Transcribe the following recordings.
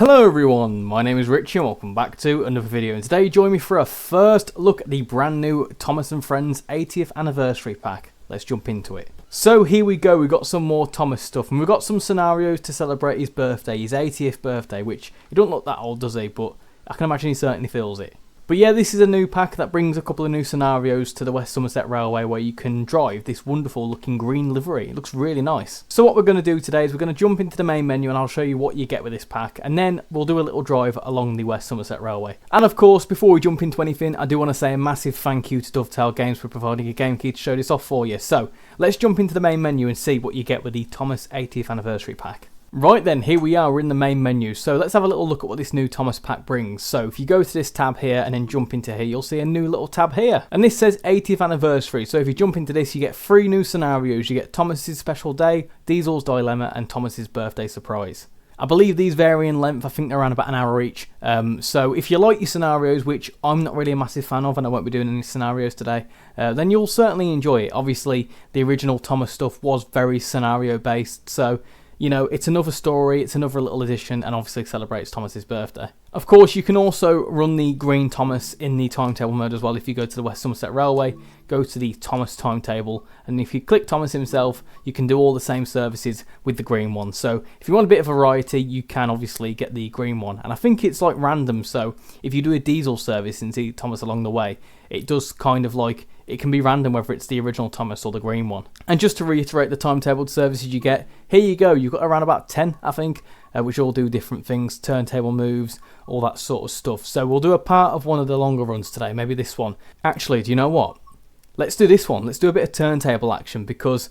Hello everyone, my name is Richie and welcome back to another video, and today join me for a first look at the brand new Thomas & Friends 80th anniversary pack. Let's jump into it. So here we go, we've got some more Thomas stuff and we've got some scenarios to celebrate his birthday, his 80th birthday, which he don't look that old, does he? But I can imagine he certainly feels it. But yeah, this is a new pack that brings a couple of new scenarios to the West Somerset Railway where you can drive this wonderful looking green livery. It looks really nice. So what we're going to do today is we're going to jump into the main menu and I'll show you what you get with this pack. And then we'll do a little drive along the West Somerset Railway. And of course, before we jump into anything, I do want to say a massive thank you to Dovetail Games for providing a game key to show this off for you. So let's jump into the main menu and see what you get with the Thomas 80th anniversary pack. Right then, here we are, we're in the main menu, so let's have a little look at what this new Thomas pack brings. So if you go to this tab here and then jump into here, you'll see a new little tab here. And this says 80th anniversary, so if you jump into this, you get 3 new scenarios. You get Thomas's special day, Diesel's dilemma, and Thomas's birthday surprise. I believe these vary in length, I think they're around about an hour each. So if you like your scenarios, which I'm not really a massive fan of and I won't be doing any scenarios today, then you'll certainly enjoy it. Obviously, the original Thomas stuff was very scenario based, so you know, it's another story, it's another little addition, and obviously celebrates Thomas's birthday. Of course, you can also run the green Thomas in the timetable mode as well. If you go to the West Somerset Railway, go to the Thomas timetable, and if you click Thomas himself, you can do all the same services with the green one. So if you want a bit of variety, you can obviously get the green one. And I think it's like random, so if you do a diesel service and see Thomas along the way, it does kind of like, it can be random whether it's the original Thomas or the green one. And just to reiterate the timetabled services you get, here you go, you've got around about 10, I think, which all do different things, turntable moves, all that sort of stuff. So we'll do a part of one of the longer runs today, maybe this one. Actually, do you know what? Let's do this one. Let's do a bit of turntable action because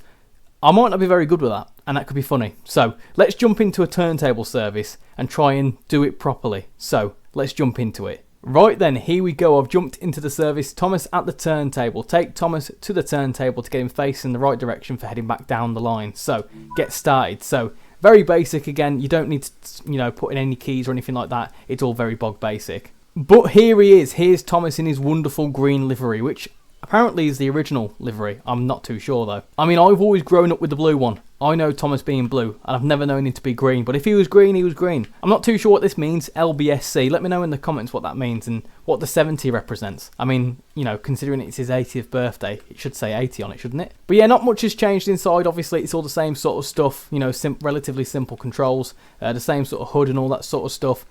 I might not be very good with that and that could be funny. So let's jump into a turntable service and try and do it properly. So let's jump into it. Right then, here we go. I've jumped into the service. Thomas at the turntable. Take Thomas to the turntable to get him facing the right direction for heading back down the line. So get started. So very basic again. You don't need to, you know, put in any keys or anything like that. It's all very bog basic. But here he is. Here's Thomas in his wonderful green livery, which apparently is the original livery. I'm not too sure though. I mean, I've always grown up with the blue one. I know Thomas being blue, and I've never known him to be green. But if he was green, he was green. I'm not too sure what this means, LBSC. Let me know in the comments what that means and what the 70 represents. I mean, you know, considering it's his 80th birthday, it should say 80 on it, shouldn't it? But yeah, not much has changed inside. Obviously, it's all the same sort of stuff. You know, relatively simple controls, the same sort of hood and all that sort of stuff.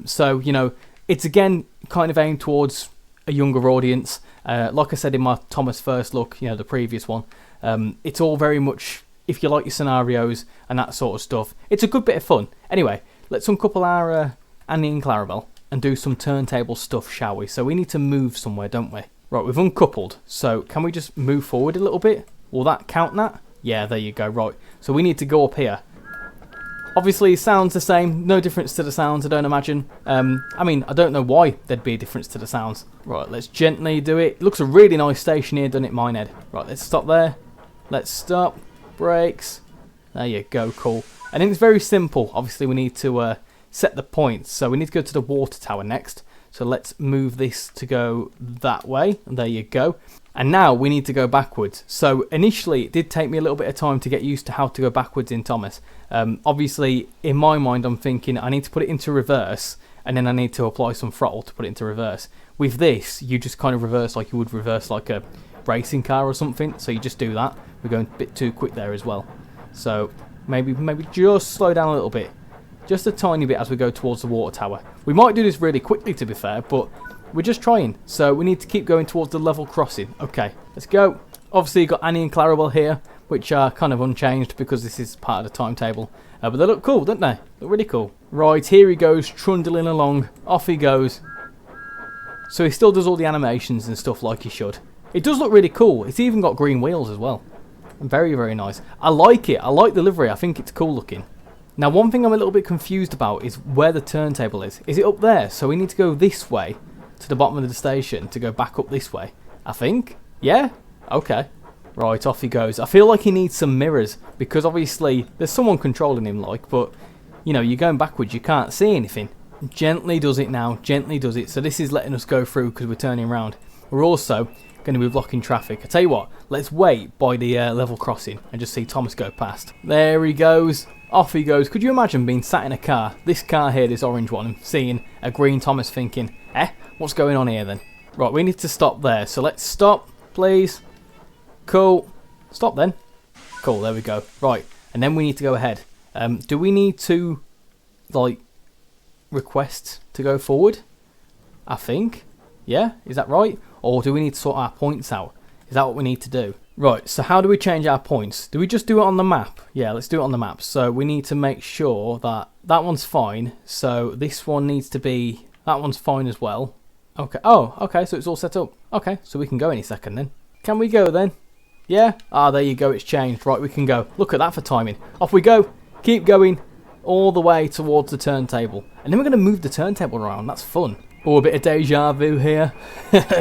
So, you know, it's again kind of aimed towards a younger audience. Like I said in my Thomas first look, you know, the previous one, it's all very much, if you like your scenarios and that sort of stuff, it's a good bit of fun. Anyway, let's uncouple our Annie and Clarabelle and do some turntable stuff, shall we? So we need to move somewhere, don't we? Right, we've uncoupled. So can we just move forward a little bit? Will that count that? Yeah, there you go. Right, so we need to go up here. Obviously, it sounds the same. No difference to the sounds, I don't imagine. I mean, I don't know why there'd be a difference to the sounds. Right, let's gently do it. It looks a really nice station here, doesn't it, Minehead? Right, let's stop there. Let's stop. Brakes. There you go, cool. And it's very simple. Obviously, we need to set the points. So we need to go to the water tower next. So let's move this to go that way. And there you go. And now we need to go backwards. So initially, it did take me a little bit of time to get used to how to go backwards in Thomas. Obviously, in my mind, I'm thinking I need to put it into reverse. And then I need to apply some throttle to put it into reverse. With this, you just kind of reverse like you would reverse like a racing car or something. So you just do that. We're going a bit too quick there as well. So maybe just slow down a little bit. Just a tiny bit as we go towards the water tower. We might do this really quickly, to be fair, but we're just trying. So we need to keep going towards the level crossing. Okay, let's go. Obviously, you've got Annie and Clarabelle here, which are kind of unchanged because this is part of the timetable. But they look cool, don't they? Look really cool. Right, here he goes, trundling along. Off he goes. So he still does all the animations and stuff like he should. It does look really cool. It's even got green wheels as well. Very, very nice. I like it. I like the livery. I think it's cool looking. Now, one thing I'm a little bit confused about is where the turntable is. Is it up there? So we need to go this way to the bottom of the station to go back up this way. I think. Yeah? Okay. Right, off he goes. I feel like he needs some mirrors because obviously there's someone controlling him, like, but, you know, you're going backwards. You can't see anything. Gently does it now. Gently does it. So this is letting us go through because we're turning around. We're also going to be blocking traffic. I tell you what, let's wait by the level crossing and just see Thomas go past. There he goes. Off he goes. Could you imagine being sat in a car, this car here, this orange one, and seeing a green Thomas thinking, what's going on here then? Right, we need to stop there. So let's stop, please. Cool. Stop then. Cool, there we go. Right, and then we need to go ahead. Do we need to, like, request to go forward? I think. Yeah, is that right? Or do we need to sort our points out? Is that what we need to do? Right, so how do we change our points? Do we just do it on the map? Yeah, let's do it on the map. So we need to make sure that that one's fine. So this one needs to be, that one's fine as well. Okay, oh, okay, so it's all set up. Okay, so we can go any second then. Can we go then? Yeah? Ah, there you go, it's changed. Right, we can go. Look at that for timing. Off we go. Keep going all the way towards the turntable. And then we're going to move the turntable around. That's fun. Oh, a bit of deja vu here.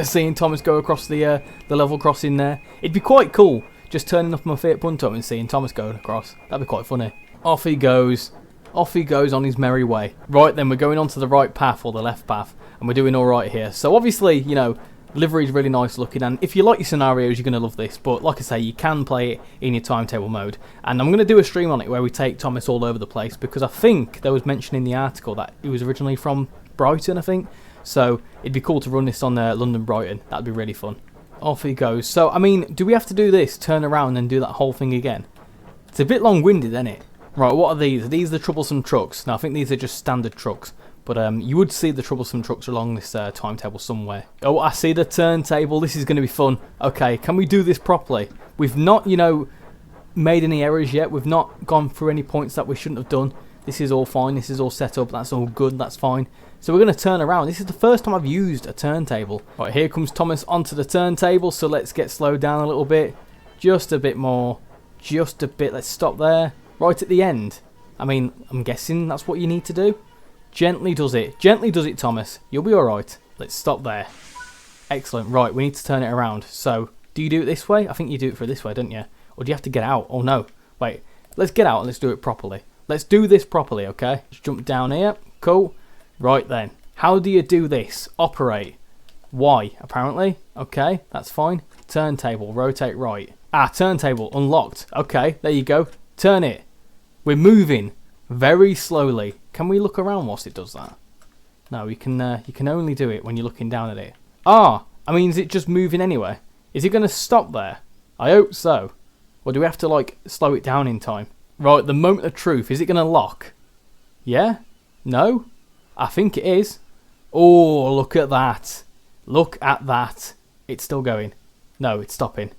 Seeing Thomas go across the level crossing there. It'd be quite cool just turning up my Fiat Punto and seeing Thomas going across. That'd be quite funny. Off he goes. Off he goes on his merry way. Right then, we're going onto the right path or the left path. And we're doing alright here. So obviously, you know, livery's really nice looking. And if you like your scenarios, you're going to love this. But like I say, you can play it in your timetable mode. And I'm going to do a stream on it where we take Thomas all over the place. Because I think there was mention in the article that he was originally from Brighton, I think. So it'd be cool to run this on London Brighton. That'd be really fun. Off he goes. So, I mean, do we have to do this, turn around and do that whole thing again? It's a bit long-winded, isn't it? Right, what are these? Are these the troublesome trucks? Now, I think these are just standard trucks. But you would see the troublesome trucks along this timetable somewhere. Oh, I see the turntable. This is going to be fun. Okay, can we do this properly? We've not, you know, made any errors yet. We've not gone through any points that we shouldn't have done. This is all fine. This is all set up. That's all good. That's fine. So we're going to turn around. This is the first time I've used a turntable. Right, here comes Thomas onto the turntable. So let's get slowed down a little bit. Just a bit more. Just a bit. Let's stop there. Right at the end. I mean, I'm guessing that's what you need to do. Gently does it. Gently does it, Thomas. You'll be alright. Let's stop there. Excellent. Right, we need to turn it around. So, do you do it this way? I think you do it for this way, don't you? Or do you have to get out? Oh, no. Wait. Let's get out and let's do it properly. Let's do this properly, okay? Let's jump down here. Cool. Right then. How do you do this? Operate. Y, apparently. Okay, that's fine. Turntable. Rotate right. Ah, turntable. Unlocked. Okay, there you go. Turn it. We're moving very slowly. Can we look around whilst it does that? No, you can only do it when you're looking down at it. Ah, I mean, is it just moving anyway? Is it going to stop there? I hope so. Or do we have to, like, slow it down in time? Right, the moment of truth. Is it going to lock? Yeah? No? I think it is. Oh, look at that. Look at that. It's still going. No, it's stopping.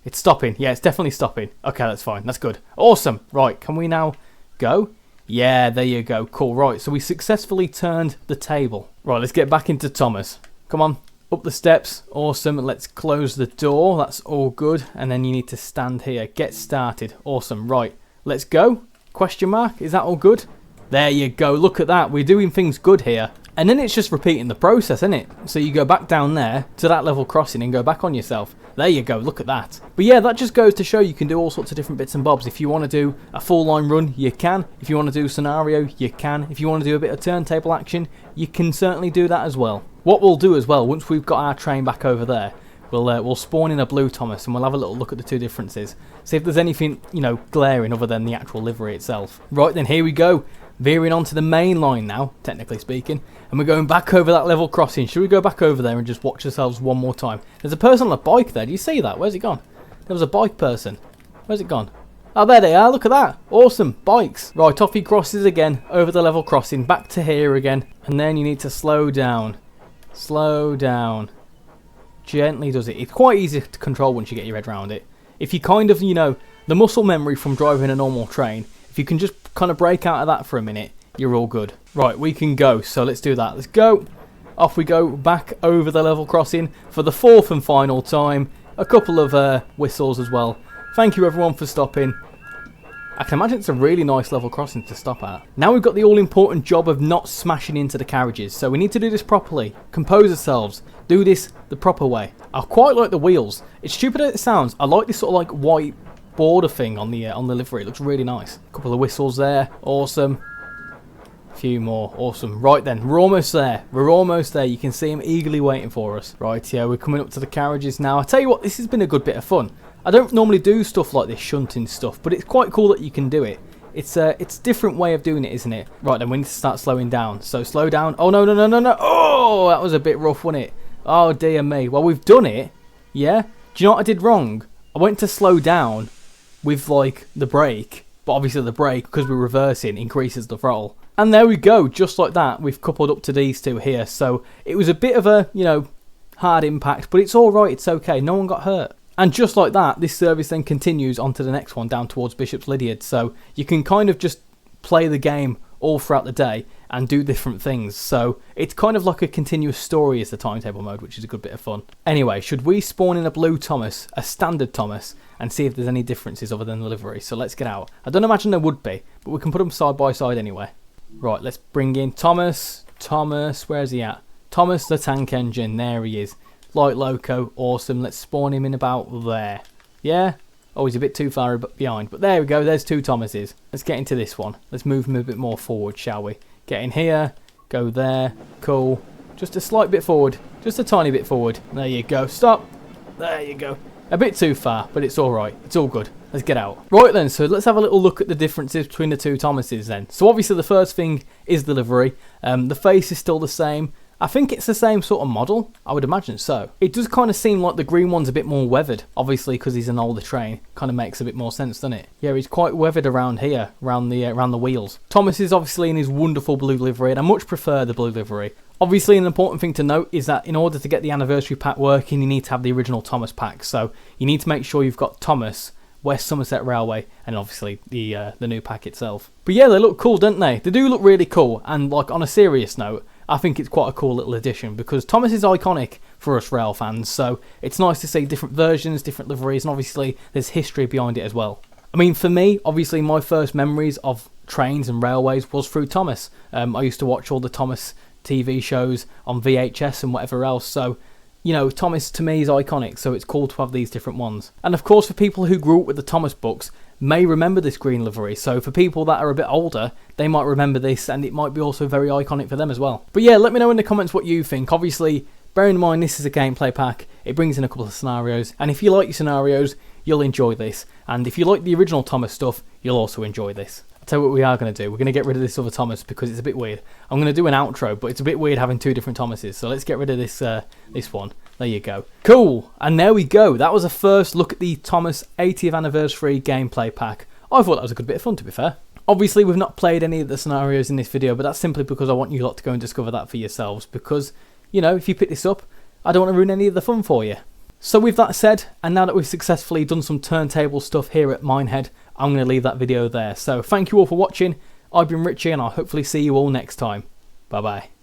It's stopping. Yeah, it's definitely stopping. Okay, that's fine. That's good. Awesome. Right, can we now go? Yeah, there you go. Cool. Right, so we successfully turned the table. Right, let's get back into Thomas. Come on. Up the steps. Awesome. Let's close the door. That's all good. And then you need to stand here. Get started. Awesome. Right, let's go. Question mark. Is that all good? There you go. Look at that. We're doing things good here. And then it's just repeating the process, isn't it? So you go back down there to that level crossing and go back on yourself. There you go. Look at that. But yeah, that just goes to show you can do all sorts of different bits and bobs. If you want to do a full line run, you can. If you want to do scenario, you can. If you want to do a bit of turntable action, you can certainly do that as well. What we'll do as well, once we've got our train back over there, we'll spawn in a blue Thomas and we'll have a little look at the two differences. See if there's anything, you know, glaring other than the actual livery itself. Right then, here we go. Veering onto the main line now, technically speaking, and we're going back over that level crossing. Should we go back over there and just watch ourselves one more time? There's a person on a bike there. Do you see that? Where's it gone? There was a bike person. Where's it gone? Oh, there they are. Look at that. Awesome. Bikes. Right, off he crosses again over the level crossing. Back to here again. And then you need to slow down. Slow down. Gently does it. It's quite easy to control once you get your head around it. If you kind of, you know, the muscle memory from driving a normal train, if you can just kind of break out of that for a minute, you're all good. Right, we can go. So let's do that. Let's go. Off we go back over the level crossing for the fourth and final time. A couple of whistles as well. Thank you everyone for stopping. I can imagine it's a really nice level crossing to stop at. Now we've got the all-important job of not smashing into the carriages. So we need to do this properly. Compose ourselves. Do this the proper way. I quite like the wheels. It's stupid as it sounds. I like this sort of like white border thing on the livery. It looks really nice. A couple of whistles there. Awesome. A few more. Awesome. Right then, we're almost there. We're almost there. You can see him eagerly waiting for us. Right, yeah, we're coming up to the carriages now. I tell you what, this has been a good bit of fun. I don't normally do stuff like this, shunting stuff, but it's quite cool that you can do it. It's a different way of doing it, isn't it? Right, then we need to start slowing down. So slow down. Oh, no, no, no, no, no. Oh, that was a bit rough, wasn't it? Oh, dear me. Well, we've done it. Yeah? Do you know what I did wrong? I went to slow down with, like, the brake. But obviously the brake, because we're reversing, increases the throttle. And there we go. Just like that, we've coupled up to these two here. So it was a bit of a, you know, hard impact. But it's all right. It's okay. No one got hurt. And just like that, this service then continues on to the next one down towards Bishop's Lydeard. So you can kind of just play the game all throughout the day and do different things. So it's kind of like a continuous story is the timetable mode, which is a good bit of fun. Anyway, should we spawn in a blue Thomas, a standard Thomas, and see if there's any differences other than the livery? So let's get out. I don't imagine there would be, but we can put them side by side anyway. Right, let's bring in Thomas. Thomas, where's he at? Thomas the Tank Engine, there he is. Light Loco, awesome. Let's spawn him in about there. Yeah? Oh, he's a bit too far behind. But there we go, there's two Thomases. Let's get into this one. Let's move him a bit more forward, shall we? Get in here, go there, cool. Just a slight bit forward, just a tiny bit forward. There you go, stop. There you go. A bit too far, but it's alright. It's all good. Let's get out. Right then, so let's have a little look at the differences between the two Thomases then. So obviously the first thing is the livery. The face is still the same. I think it's the same sort of model. I would imagine so. It does kind of seem like the green one's a bit more weathered. Obviously, because he's an older train. Kind of makes a bit more sense, doesn't it? Yeah, he's quite weathered around here, around the wheels. Thomas is obviously in his wonderful blue livery, and I much prefer the blue livery. Obviously, an important thing to note is that in order to get the anniversary pack working, you need to have the original Thomas pack. So you need to make sure you've got Thomas, West Somerset Railway, and obviously the new pack itself. But yeah, they look cool, don't they? They do look really cool. And like on a serious note, I think it's quite a cool little addition because Thomas is iconic for us rail fans, so it's nice to see different versions, different liveries, and obviously there's history behind it as well. I mean, for me, obviously my first memories of trains and railways was through Thomas. I used to watch all the Thomas TV shows on VHS and whatever else, so you know, Thomas to me is iconic, so it's cool to have these different ones. And of course, for people who grew up with the Thomas books, may remember this green livery, so for people that are a bit older, they might remember this, and it might be also very iconic for them as well. But yeah, let me know in the comments what you think. Obviously, bear in mind this is a gameplay pack, it brings in a couple of scenarios, and if you like your scenarios, you'll enjoy this. And if you like the original Thomas stuff, you'll also enjoy this. I'll tell you what we are going to do. We're going to get rid of this other Thomas because it's a bit weird. I'm going to do an outro, but it's a bit weird having two different Thomases. So let's get rid of this this one. There you go. Cool. And there we go. That was a first look at the Thomas 80th anniversary gameplay pack. I thought that was a good bit of fun, to be fair. Obviously, we've not played any of the scenarios in this video, but that's simply because I want you lot to go and discover that for yourselves. Because, you know, if you pick this up, I don't want to ruin any of the fun for you. So with that said, and now that we've successfully done some turntable stuff here at Minehead, I'm going to leave that video there. So thank you all for watching. I've been Richie, and I'll hopefully see you all next time. Bye bye.